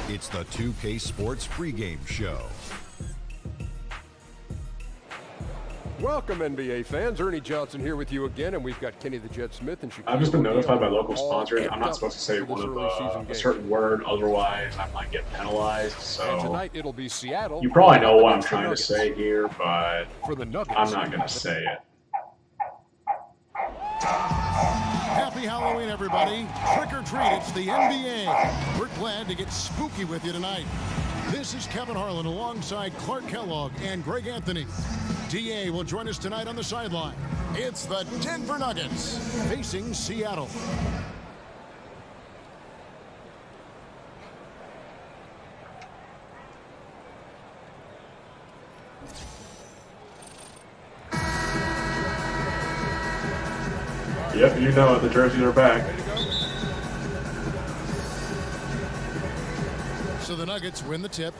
It's the 2K Sports pregame show. Welcome, NBA fans. Ernie Johnson here with you again, and we've got Kenny the Jet Smith in Chicago. I've just been notified by local sponsors I'm not supposed to say one of a certain word, otherwise I might get penalized. So tonight it'll be Seattle. You probably know what I'm trying to say here, but for the Nuggets, I'm not going to say it. Happy Halloween, everybody. Trick or treat, it's the NBA. We're glad to get spooky with you tonight. This is Kevin Harlan alongside Clark Kellogg and Greg Anthony. DA will join us tonight on the sideline. It's the Denver Nuggets facing Seattle. Yep, you know it. The jerseys are back. So the Nuggets win the tip.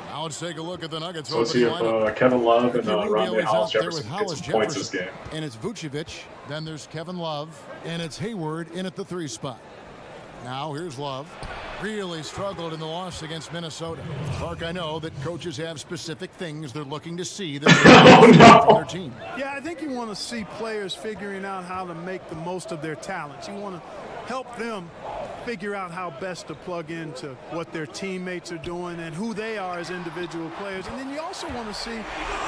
Now let's take a look at the Nuggets. So let's see if Kevin Love and Rondé Hollis Jefferson get some points this game. And it's Vucevic. Then there's Kevin Love. And it's Hayward in at the 3 spot. Now here's Love. Really struggled in the loss against Minnesota. Clark, I know that coaches have specific things they're looking to see that for their team. Yeah, I think you want to see players figuring out how to make the most of their talents. You want to help them figure out how best to plug into what their teammates are doing and who they are as individual players. And then you also want to see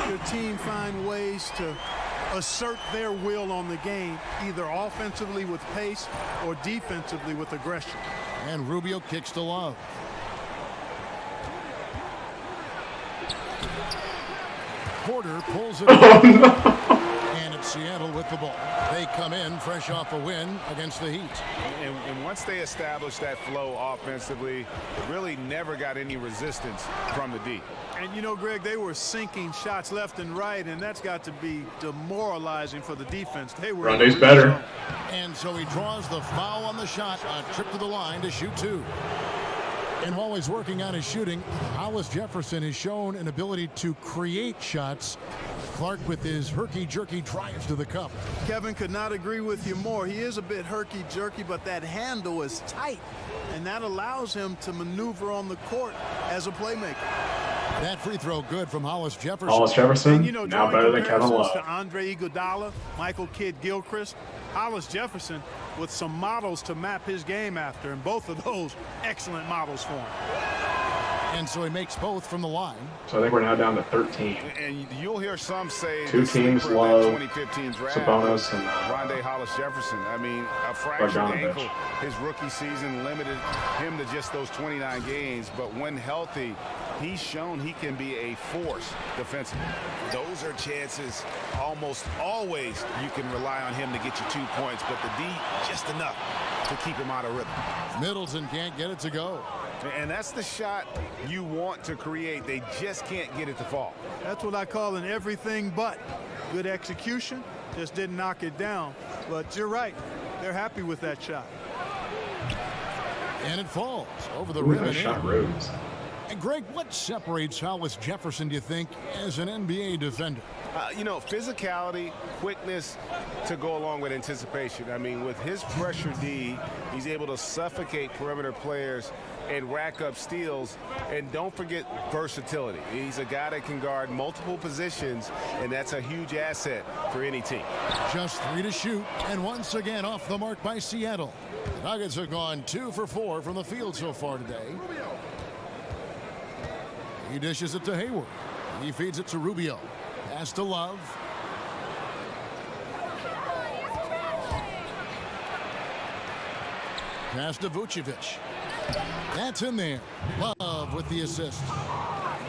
your team find ways to assert their will on the game, either offensively with pace or defensively with aggression. And Rubio kicks to Love. Porter pulls it up. And it's Seattle with the ball. They come in fresh off a win against the Heat. And once they established that flow offensively, really never got any resistance from the D. And you know, Greg, they were sinking shots left and right, and that's got to be demoralizing for the defense. Rondé's better. And so he draws the foul on the shot, a trip to the line to shoot 2. And while he's working on his shooting, Hollis Jefferson has shown an ability to create shots. Clark with his herky-jerky drives to the cup. Kevin could not agree with you more. He is a bit herky-jerky, but that handle is tight, and that allows him to maneuver on the court as a playmaker. That free throw good from Hollis Jefferson. Hollis Jefferson, and, you know, now better than Kevin Love. To Andre Iguodala, Michael Kidd-Gilchrist, Hollis Jefferson with some models to map his game after, and both of those excellent models for him. And so he makes both from the line. So I think we're now down to 13. And you'll hear some say 2 teams love 2015 draft, Sabonis and Rondé Hollis Jefferson. I mean, a fractured ankle his rookie season limited him to just those 29 games. But when healthy, he's shown he can be a force defensively. Those are chances almost always you can rely on him to get you 2 points, but the D just enough to keep him out of rhythm. Middleton can't get it to go. And that's the shot you want to create. They just can't get it to fall. That's what I call an everything but. Good execution, just didn't knock it down. But you're right, they're happy with that shot. And it falls over the rim and shot in. rose. And Greg, what separates Hollis Jefferson, do you think, as an NBA defender? You know, physicality, quickness to go along with anticipation. I mean, with his pressure D, he's able to suffocate perimeter players and rack up steals. And don't forget versatility. He's a guy that can guard multiple positions, and that's a huge asset for any team. Just 3 to shoot, and once again off the mark by Seattle. The Nuggets have gone 2 for 4 from the field so far today. He dishes it to Hayward. He feeds it to Rubio. Pass to Love. Pass to Vucevic. That's in there. Love with the assist.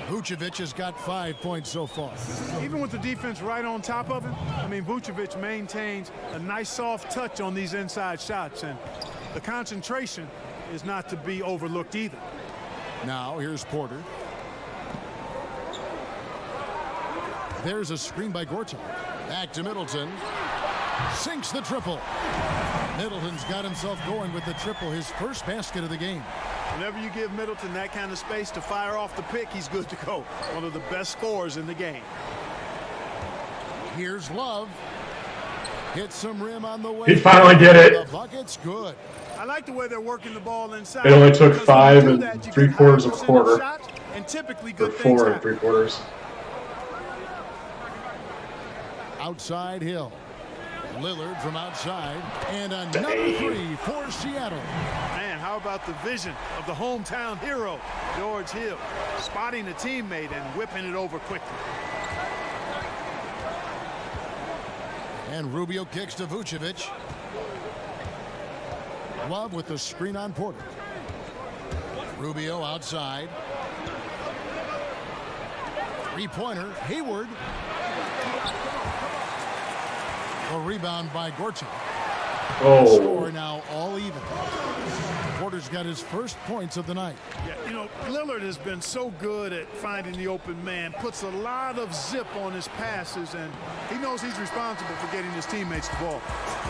Vucevic has got 5 points so far. Even with the defense right on top of him, I mean, Vucevic maintains a nice soft touch on these inside shots, and the concentration is not to be overlooked either. Now here's Porter. There's a screen by Gortat. Back to Middleton. Sinks the triple. Middleton's got himself going with the triple, his first basket of the game. Whenever you give Middleton that kind of space to fire off the pick, he's good to go. One of the best scorers in the game. Here's Love. Hits some rim on the way. He finally did it. The bucket's good. I like the way they're working the ball inside. It only took 5 3/4 of a quarter. And typically Or good things 4 happen. 3/4. Outside Hill. Lillard from outside. And another three for Seattle. Man, how about the vision of the hometown hero, George Hill, spotting a teammate and whipping it over quickly. And Rubio kicks to Vucevic. Love with the screen on Porter. Rubio outside. Three-pointer. Hayward. A rebound by Gortat. Oh. Score now all even. Porter's got his first points of the night. Yeah, you know, Lillard has been so good at finding the open man, puts a lot of zip on his passes, and he knows he's responsible for getting his teammates the ball.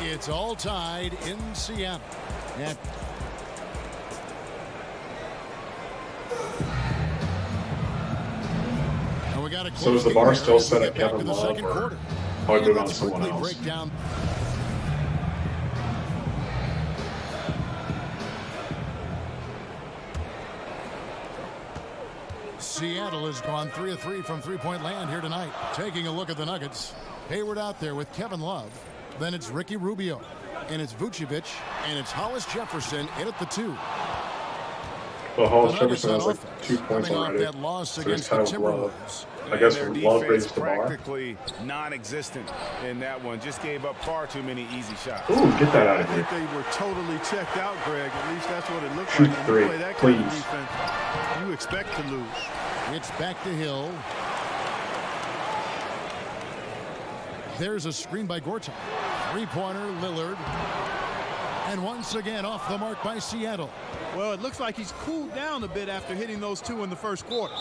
It's all tied in Seattle. And we got a So is the bar still set at Kevin Love, or probably move on to someone else? Break down. Seattle has gone 3 of 3 from three-point land here tonight. Taking a look at the Nuggets. Hayward out there with Kevin Love. Then it's Ricky Rubio. And it's Vucevic. And it's Hollis Jefferson in at the 2. Well, Hollis Jefferson has like 2 points already. That loss So against he's the kind of low. Timberwolves. I guess Their Love defense raised the bar. practically non-existent in that one. Just gave up far too many easy shots. Ooh, get that out I of here. think they were totally checked out, Greg. At least that's what it looked Shoot like. When three, you play that kind of please. defense, you expect to lose. It's back to Hill. There's a screen by Gortat. Three-pointer, Lillard. And once again off the mark by Seattle. Well, it looks like he's cooled down a bit after hitting those 2 in the first quarter.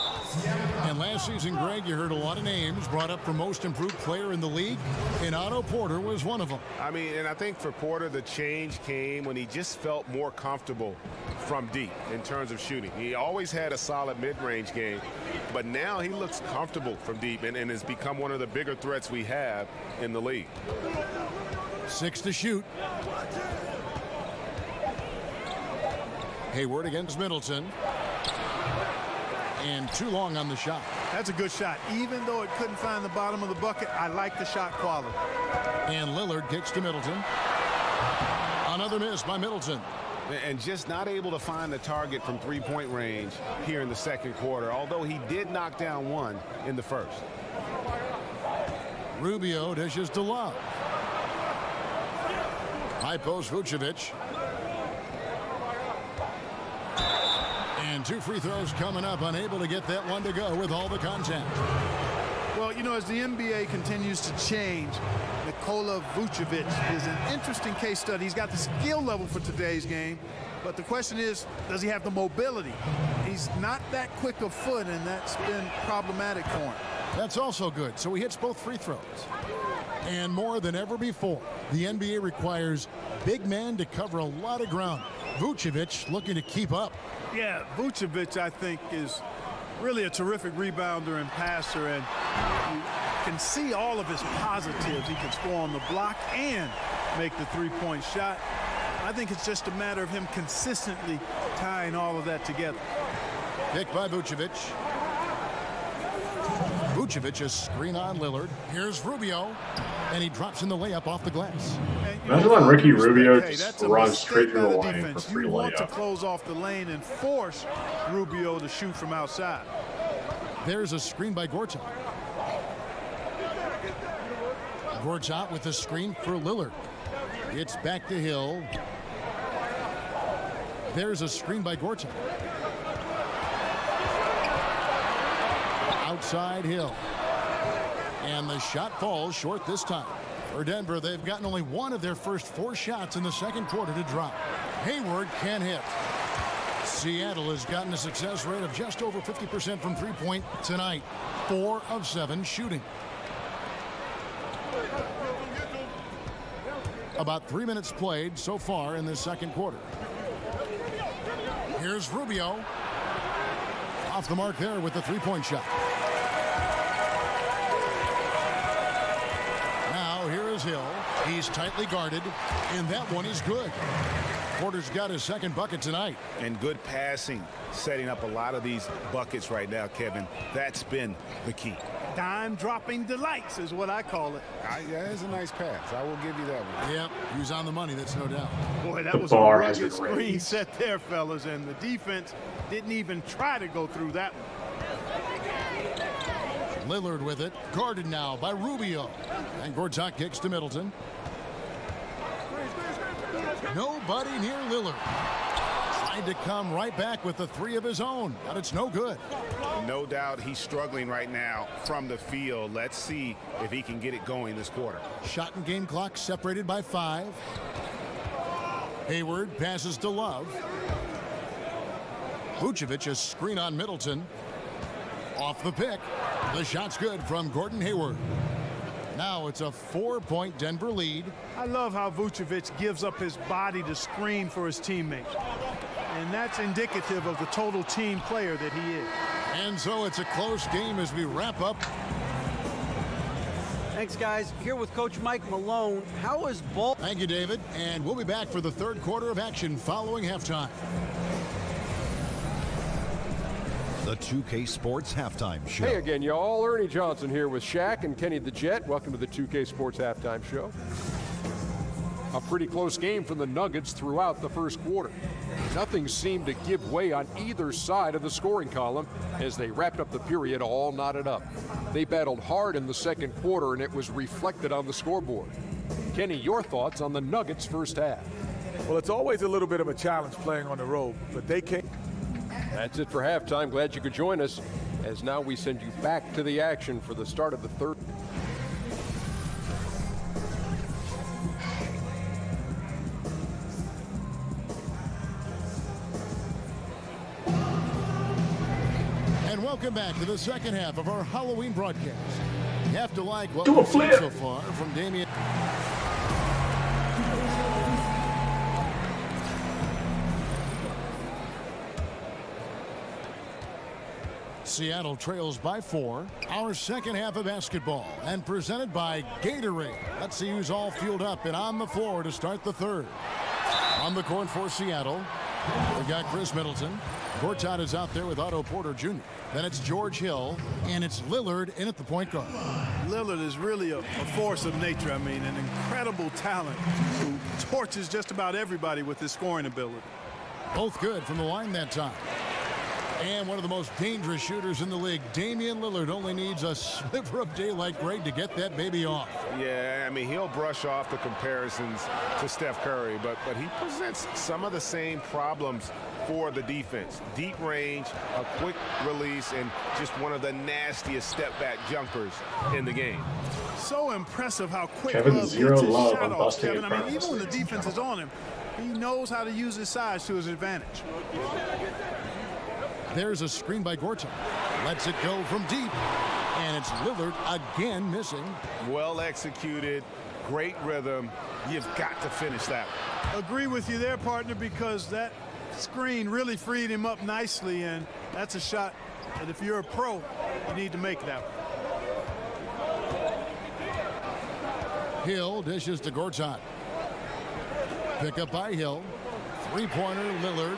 And last season, Greg, you heard a lot of names brought up for most improved player in the league, and Otto Porter was one of them. I mean, and I think for Porter, the change came when he just felt more comfortable from deep in terms of shooting. He always had a solid mid-range game, but now he looks comfortable from deep and has become one of the bigger threats we have in the league. 6 to shoot. Hayward against Middleton. And too long on the shot. That's a good shot. Even though it couldn't find the bottom of the bucket, I like the shot quality. And Lillard kicks to Middleton. Another miss by Middleton. And just not able to find the target from three-point range here in the second quarter, although he did knock down one in the first. Rubio dishes to Love. High post Vucevic. And 2 free throws coming up, unable to get that one to go with all the contact. Well, you know, as the NBA continues to change, Nikola Vucevic is an interesting case study. He's got the skill level for today's game, but the question is, does he have the mobility? He's not that quick of foot, and that's been problematic for him. That's also good. So he hits both free throws. And more than ever before, the NBA requires big men to cover a lot of ground. Vucevic looking to keep up. Yeah, Vucevic, I think, is really a terrific rebounder and passer, and you can see all of his positives. He can score on the block and make the three-point shot. I think it's just a matter of him consistently tying all of that together. Picked by Vucevic. Vucevic, a screen on Lillard. Here's Rubio, and he drops in the layup off the glass. Imagine letting Ricky Rubio Hey, just that's a run mistake straight through by the the lane for defense. free You want to layup. close off the lane and force Rubio to shoot from outside. There's a screen by Gortat. Gortat with the screen for Lillard. It's back to Hill. There's a screen by Gortat. Outside Hill. And the shot falls short this time. For Denver, they've gotten only one of their first 4 shots in the second quarter to drop. Hayward can't hit. Seattle has gotten a success rate of just over 50% from three-point tonight. 4 of 7 shooting. About 3 minutes played so far in this second quarter. Here's Rubio. Off the mark there with the three-point shot. Now here is Hill. He's tightly guarded, and that one is good. Porter's got his second bucket tonight. And good passing, setting up a lot of these buckets right now, Kevin. That's been the key. Dime-dropping delights is what I call it. Yeah, it's a nice pass. I will give you that one. Yep, he was on the money, that's no doubt. Boy, that was a rugged screen set there, fellas, and the defense didn't even try to go through that one. Lillard with it, guarded now by Rubio. And Gortat kicks to Middleton. Nobody near Lillard. Tried to come right back with the three of his own, but it's no good. No doubt he's struggling right now from the field. Let's see if he can get it going this quarter. Shot and game clock separated by 5. Hayward passes to Love. Vucevic a screen on Middleton. Off the pick. The shot's good from Gordon Hayward. Now it's a 4-point Denver lead. I love how Vucevic gives up his body to screen for his teammates. And that's indicative of the total team player that he is. And so it's a close game as we wrap up. Thanks, guys. Here with Coach Mike Malone. How is ball? Thank you, David. And we'll be back for the third quarter of action following halftime. The 2K Sports Halftime Show. Hey again, y'all. Ernie Johnson here with Shaq and Kenny the Jet. Welcome to the 2K Sports Halftime Show. A pretty close game for the Nuggets throughout the first quarter. Nothing seemed to give way on either side of the scoring column as they wrapped up the period all knotted up. They battled hard in the second quarter, and it was reflected on the scoreboard. Kenny, your thoughts on the Nuggets' first half? Well, it's always a little bit of a challenge playing on the road, but they can't. That's it for halftime. Glad you could join us, as now we send you back to the action for the start of the third. And welcome back to the second half of our Halloween broadcast. You have to like what Do a we've seen flip. so far from Damian. Seattle trails by 4. Our second half of basketball, and presented by Gatorade. Let's see who's all fueled up and on the floor to start the third. On the court for Seattle, we've got Chris Middleton. Gortat is out there with Otto Porter Jr. Then it's George Hill, and it's Lillard in at the point guard. Lillard is really a force of nature. I mean, an incredible talent who torches just about everybody with his scoring ability. Both good from the line that time. And one of the most dangerous shooters in the league, Damian Lillard, only needs a sliver of daylight, Greg, to get that baby off. Yeah, I mean, he'll brush off the comparisons to Steph Curry, but he presents some of the same problems for the defense. Deep range, a quick release, and just one of the nastiest step-back jumpers in the game. So impressive how quick Kevin, Love zero gets his love shot on off, busting Kevin. in I mean, front of even when the us. defense is on him, he knows how to use his size to his advantage. There's a screen by Gortat. Lets it go from deep. And it's Lillard again missing. Well executed, great rhythm. You've got to finish that one. Agree with you there, partner, because that screen really freed him up nicely, and that's a shot that if you're a pro, you need to make that one. Hill dishes to Gortat. Pick up by Hill. Three-pointer, Lillard.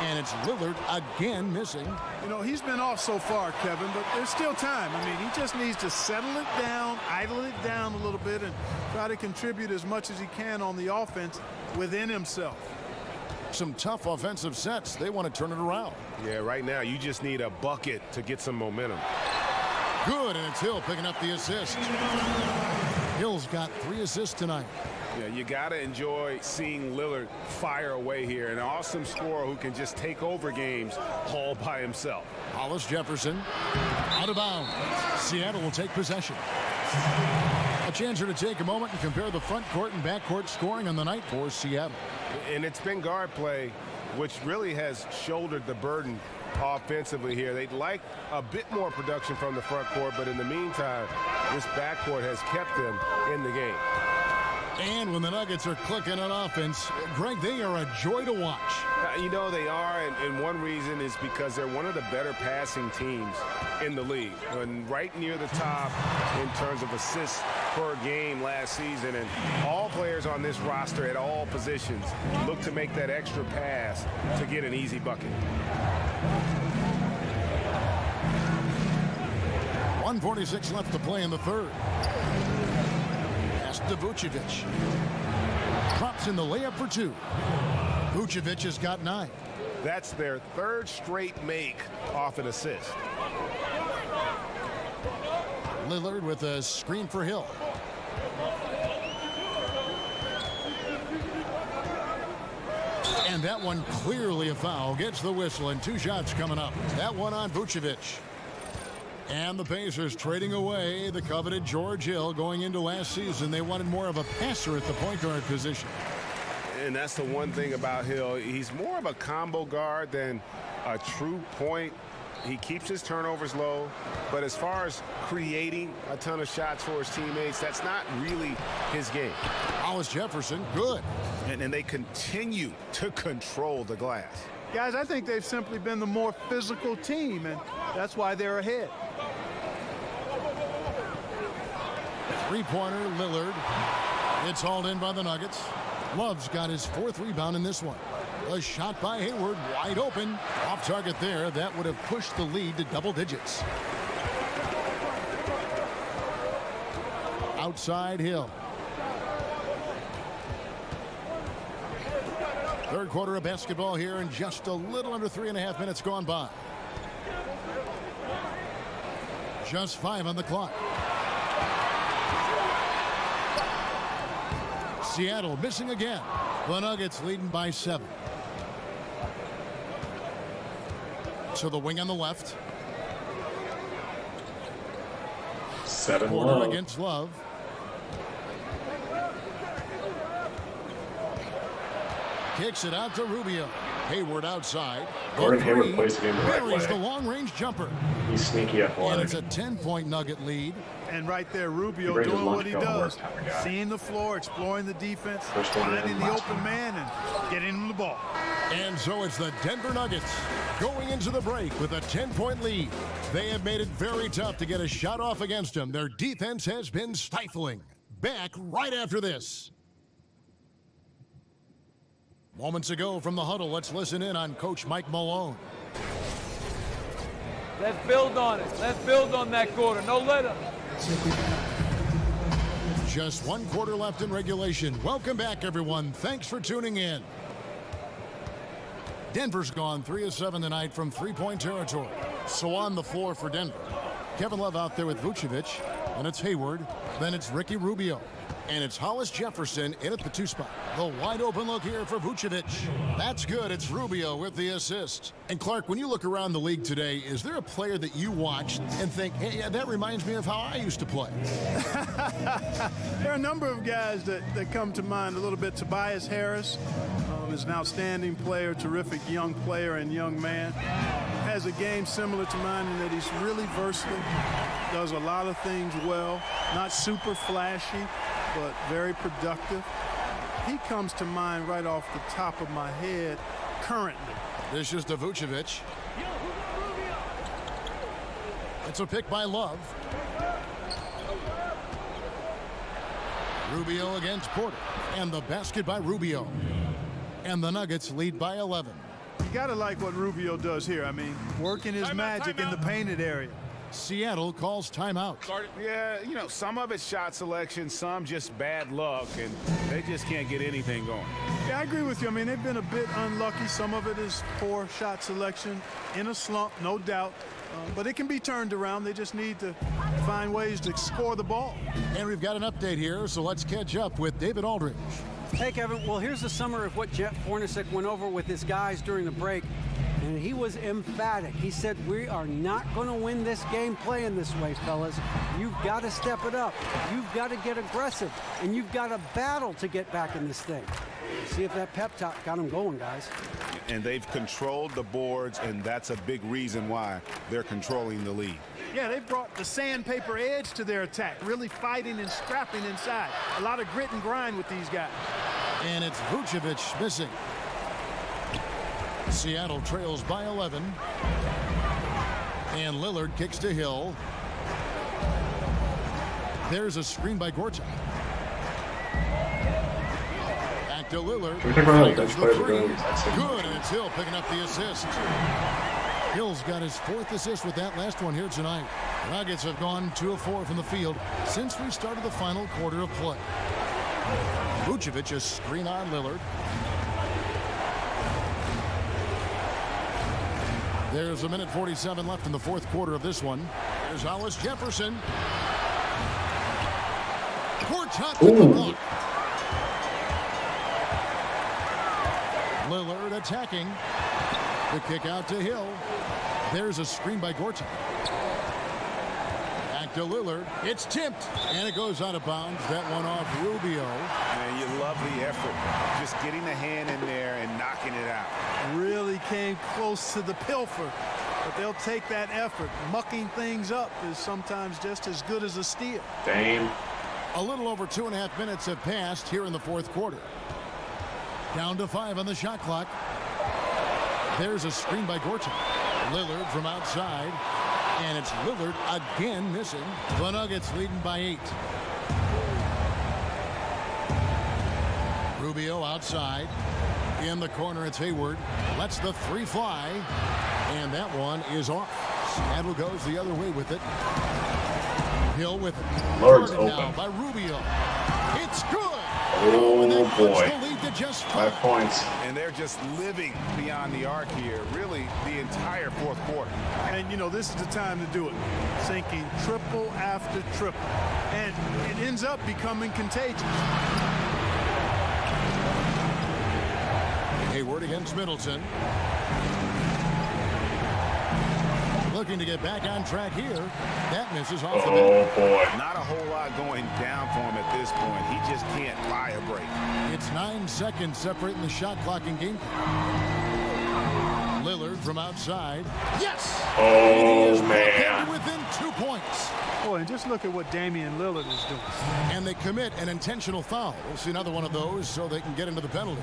And it's Lillard again missing. You know, he's been off so far, Kevin, but there's still time. I mean, he just needs to settle it down, idle it down a little bit, and try to contribute as much as he can on the offense within himself. Some tough offensive sets. They want to turn it around. Yeah, right now you just need a bucket to get some momentum. Good, and it's Hill picking up the assist. Hill's got 3 assists tonight. Yeah, you got to enjoy seeing Lillard fire away here. An awesome scorer who can just take over games all by himself. Hollis Jefferson out of bounds. Seattle will take possession. A chance here to take a moment and compare the front court and back court scoring on the night for Seattle. And it's been guard play, which really has shouldered the burden offensively here. They'd like a bit more production from the front court, but in the meantime, this backcourt has kept them in the game. And when the Nuggets are clicking on offense, Greg, they are a joy to watch. You know they are, and one reason is because they're one of the better passing teams in the league. And right near the top in terms of assists per game last season, and all players on this roster at all positions look to make that extra pass to get an easy bucket. 1:46 left to play in the third. Pass to Vucevic. Drops in the layup for two. Vucevic has got 9. That's their third straight make off an assist. Lillard with a screen for Hill. And that one clearly a foul. Gets the whistle, and 2 shots coming up. That one on Vucevic. And the Pacers trading away the coveted George Hill. Going into last season, they wanted more of a passer at the point guard position. And that's the one thing about Hill. He's more of a combo guard than a true point. He keeps his turnovers low, but as far as creating a ton of shots for his teammates, that's not really his game. Hollis Jefferson, good. And they continue to control the glass. Guys, I think they've simply been the more physical team, and that's why they're ahead. Three-pointer, Lillard. It's hauled in by the Nuggets. Love's got his 4th rebound in this one. A shot by Hayward, wide open. Off target there. That would have pushed the lead to double digits. Outside Hill. Third quarter of basketball here, and just a little under 3.5 minutes gone by. Just 5 on the clock. Seattle missing again. The Nuggets leading by 7. To the wing on the left. 7 Corner Love. against Love. Kicks it out to Rubio. Hayward outside. Gordon Hayward plays the game the right buries way. the long-range jumper. He's sneaky And athletic. it's a 10-point Nugget lead. And right there, Rubio brings his doing what he lunch pail to does. work type of guy. Seeing the floor, exploring the defense, First one in, finding the last open one. man, and getting him the ball. And so it's the Denver Nuggets going into the break with a 10-point lead. They have made it very tough to get a shot off against them. Their defense has been stifling. Back right after this. Moments ago from the huddle, let's listen in on Coach Mike Malone. Let's build on it. Let's build on that quarter. No let up. Just 1 quarter left in regulation. Welcome back, everyone. Thanks for tuning in. Denver's gone 3 of 7 tonight from 3-point territory. So on the floor for Denver. Kevin Love out there with Vucevic. And it's Hayward. Then it's Ricky Rubio. And it's Hollis Jefferson in at the 2 spot. The wide open look here for Vucevic. That's good. It's Rubio with the assist. And Clark, when you look around the league today, is there a player that you watch and think, hey, yeah, that reminds me of how I used to play? There are a number of guys that come to mind a little bit. Tobias Harris is an outstanding player, terrific young player and young man. Has a game similar to mine in that he's really versatile, does a lot of things well, not super flashy, but very productive. He comes to mind right off the top of my head currently. This is to Vucevic. It's a pick by Love. Rubio against Porter. And the basket by Rubio. And the Nuggets lead by 11. You got to like what Rubio does here. I mean, working his magic in the painted area. Seattle calls timeout. Yeah, you know, some of it's shot selection, some just bad luck, and they just can't get anything going. Yeah, I agree with you. I mean, they've been a bit unlucky. Some of it is poor shot selection, in a slump, no doubt. But it can be turned around. They just need to find ways to score the ball. And we've got an update here, so let's catch up with David Aldridge. Hey, Kevin. Well, here's the summary of what Jeff Hornacek went over with his guys during the break. And he was emphatic. He said, we are not going to win this game playing this way, fellas. You've got to step it up. You've got to get aggressive. And you've got to battle to get back in this thing. See if that pep talk got them going, guys. And they've controlled the boards, and that's a big reason why they're controlling the lead. Yeah, they brought the sandpaper edge to their attack, really fighting and scrapping inside. A lot of grit and grind with these guys. And it's Vucevic missing. Seattle trails by 11. And Lillard kicks to Hill. There's a screen by Gortat. Back to Lillard. Can we talk about how the bench players are Good, doing? and it's Hill picking up the assist. Hill's got his 4th assist with that last one here tonight. The Nuggets have gone 2 of 4 from the field since we started the final quarter of play. Vucevic a screen on Lillard. There's a minute 47 left in the 4th quarter of this one. There's Hollis Jefferson. Gortat with the block. Lillard attacking. The kick out to Hill. There's a screen by Gortat. Back to Lillard. It's tipped, and it goes out of bounds. That one off Rubio. Man, you love the effort. Just getting the hand in there and knocking it out. Really came close to the pilfer, but they'll take that effort. Mucking things up is sometimes just as good as a steal. Dame. A little over 2.5 minutes have passed here in the 4th quarter. Down to 5 on the shot clock. There's a screen by Gortat. Lillard from outside. And it's Lillard again missing. The Nuggets leading by 8. Rubio outside. In the corner, it's Hayward. Lets the 3 fly. And that one is off. Seattle goes the other way with it. Hill with it. Lord's Guarded open. now by Rubio. It's good. Oh, and that cuts boy. the lead to just 5 points. And they're just living beyond the arc here, really the entire 4th quarter. And, you know, this is the time to do it. Sinking triple after triple. And it ends up becoming contagious. Hayward against Middleton. Looking to get back on track here. That misses off the Oh, net. boy. Not a whole lot going down for him at this point. He just can't buy a break. It's 9 seconds separating the shot clock and game clock. Lillard from outside. Yes! And he is Oh, back man. into within 2 points. Boy, and just look at what Damian Lillard is doing. And they commit an intentional foul. We'll see another one of those so they can get into the penalty.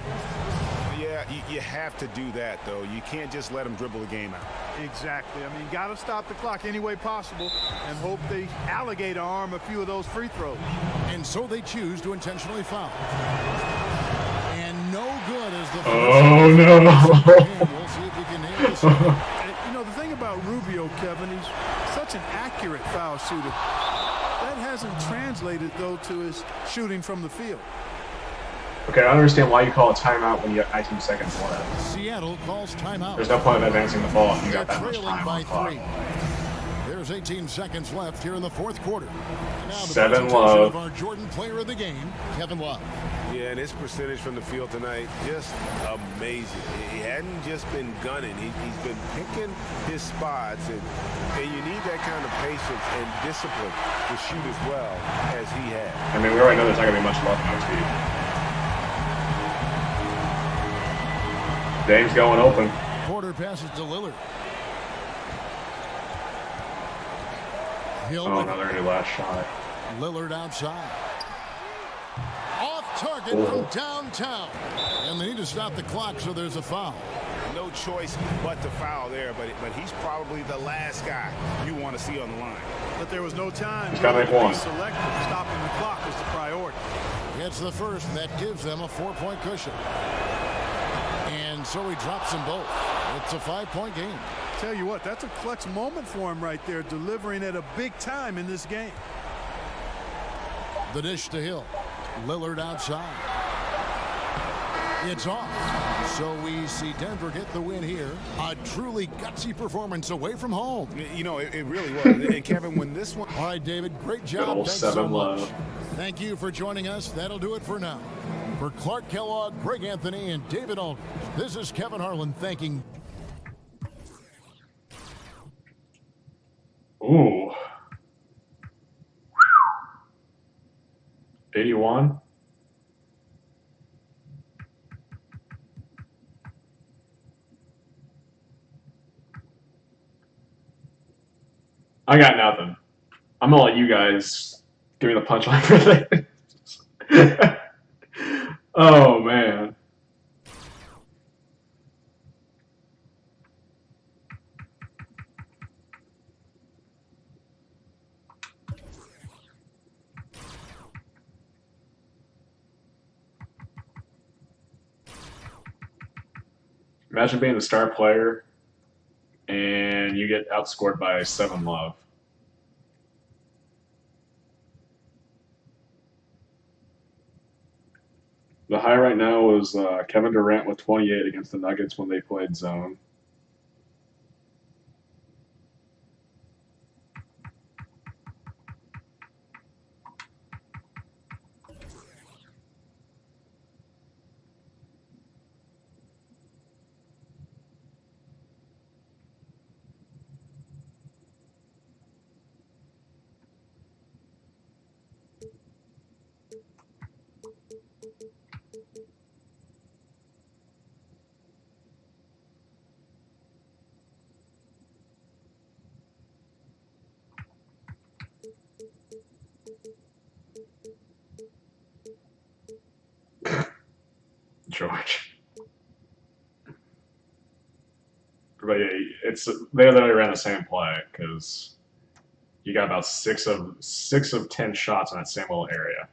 Yeah, you have to do that, though. You can't just let him dribble the game out. Exactly. I mean, got to stop the clock any way possible and hope they alligator arm a few of those free throws. And so they choose to intentionally foul. And no good as the Oh, no. We'll see if he can nail this. And, you know, the thing about Rubio, Kevin, he's such an accurate foul shooter. That hasn't translated, though, to his shooting from the field. Okay, I don't understand why you call a timeout when you have 19 seconds left. Seattle calls timeout. There's no point in advancing the ball if you They're got that much trailing time by on the clock. 3. There's 18 seconds left here in the 4th quarter. Now the 7 presentation Love. of our Jordan player of the game, Kevin Love. Yeah, and his percentage from the field tonight, just amazing. He hadn't just been gunning. He's been picking his spots, and you need that kind of patience and discipline to shoot as well as he had. I mean, we already know there's not going to be much left in OT. Dame's going open. Porter passes to Lillard. Hill Oh, with no, they're going to do last shot. Lillard outside. Off target from downtown. And they need to stop the clock, so there's a foul. No choice but to foul there, but he's probably the last guy you want to see on the line. But there was no time He's gotta really make to one. be selective. Stopping the clock was the priority. Gets the first, and that gives them a 4-point cushion. And so he drops them both. It's a 5-point game. Tell you what, that's a clutch moment for him right there, delivering at a big time in this game. The dish to Hill. Lillard outside. It's off. So we see Denver get the win here. A truly gutsy performance away from home. You know, it really was. And Kevin, when this one... All right, David, great Good job. old Thanks so 7 much. Love. Thank you for joining us. That'll do it for now. For Clark Kellogg, Greg Anthony, and David Aldridge, this is Kevin Harlan thanking. Ooh. 81. I got nothing. I'm gonna let you guys give me the punchline for this. Oh man. Imagine being the star player and you get outscored by 7 love. The high right now is Kevin Durant with 28 against the Nuggets when they played zone. George. But yeah, they literally ran the same play because you got about 6 of 10 shots in that same little area.